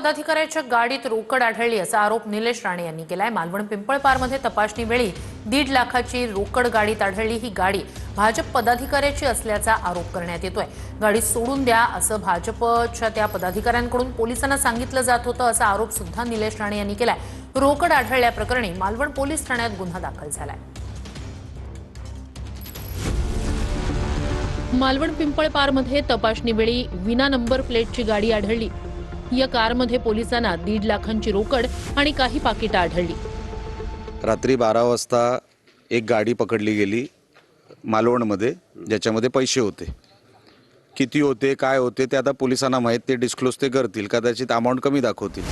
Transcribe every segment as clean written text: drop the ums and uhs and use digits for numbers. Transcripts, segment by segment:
पदाधिकाऱ्याच्या गाडीत रोकड आढळली असा आरोप निलेश राणे यांनी केलाय। मालवण पिंपळपारमध्ये तपासणी वेळी 1.5 लाखाची रोकड गाडीत आढळली। ही गाडी भाजप पदाधिकाऱ्याची असल्याचा आरोप करण्यात येतोय। गाडी सोडून द्या असं भाजपच्या त्या पदाधिकाऱ्यांकडून पोलिसांना सांगितलं जात होतं असा आरोप सुद्धा निलेश राणे यांनी केलाय। रोकड आढळल्याप्रकरणी मालवण पोलीस ठाण्यात गुन्हा दाखल झालाय। मालवण पिंपळपारमध्ये तपासणी वेळी विना नंबर प्लेटची गाडी आढळली। या कारमध्ये पोलिसांना 1.5 लाखांची रोकड आणि काही पाकिटं आढळली। रात्री 12 वाजता एक गाडी पकडली गेली मालवणमध्ये, ज्याच्यामध्ये पैसे होते। किती होते काय होते ते आता पोलिसांना माहित, ते डिस्क्लोज ते करतील, कदाचित अमाउंट कमी दाखवतील।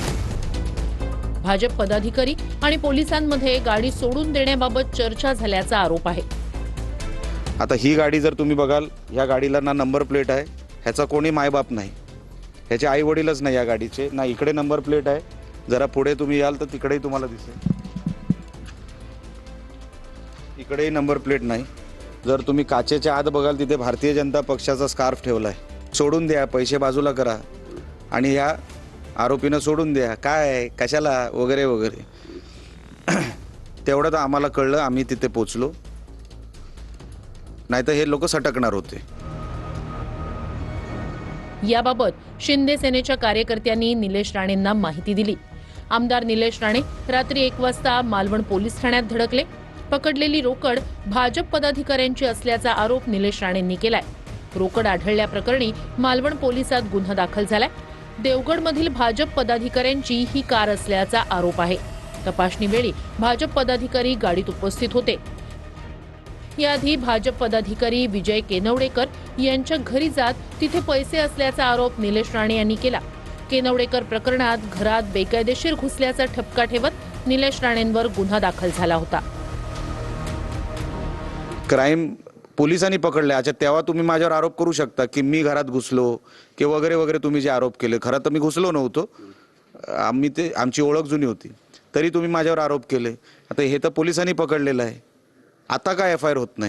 भाजप पदाधिकारी आणि पोलिसांमध्ये गाडी सोडून देण्याबाबत चर्चा झाल्याचा आरोप आहे। आता ही गाडी जर तुम्ही बघाल, ह्या गाडीला ना नंबर प्लेट आहे, ह्याचा कोणी मायबाप नाही, ह्याचे आई वडीलच नाही या गाडीचे, ना इकडे नंबर प्लेट आहे। जरा पुढे तुम्ही याल तर तिकडेही तुम्हाला दिसेल, इकडेही नंबर प्लेट नाही। जर तुम्ही काचेच्या आत बघाल तिथे भारतीय जनता पक्षाचा स्कार्फ ठेवलाय। सोडून द्या, पैसे बाजूला करा आणि या आरोपीनं सोडून द्या, काय कशाला वगैरे वगैरे। तेवढं तर आम्हाला कळलं, आम्ही तिथे पोचलो, नाहीतर हे लोक सटकणार होते। याबाबत शिंदे सेनेच्या कार्यकर्त्यांनी निलेश राणेंना माहिती दिली। आमदार निलेश राणे रात्री 1 वाजता मालवण पोलीस ठाण्यात धडकले। पकडलेली रोकड भाजप पदाधिकाऱ्यांची असल्याचा आरोप निलेश राणेंनी केलाय। रोकड आढळल्याप्रकरणी मालवण पोलिसात गुन्हा दाखल झालाय। देवगडमधील भाजप पदाधिकाऱ्यांची ही कार असल्याचा आरोप आहे। तपासणी वेळी भाजप पदाधिकारी गाडीत उपस्थित होते। याआधी भाजप पदाधिकारी विजय केनवडेकर यांच्या घरी जात तिथे पैसे असल्याचा आरोप निलेश राणे यांनी केला। केनवडेकर प्रकरणात घरात बेकायदेशीर घुसल्याचा ठपका ठेवत निलेश राणेंवर गुन्हा दाखल झाला होता। क्राईम पोलिसांनी पकडले। अच्छा, तेव्हा तुम्ही माझ्यावर आरोप करू शकता की मी घरात घुसलो की वगैरे वगैरे, तुम्ही जे आरोप केले। खरं तर मी घुसलो नव्हतो, आमची ओळख जुनी होती, तरी तुम्ही माझ्यावर आरोप केले। आता हे तर पोलिसांनी पकडलेलं आहे, आता काय FIR होत नाही।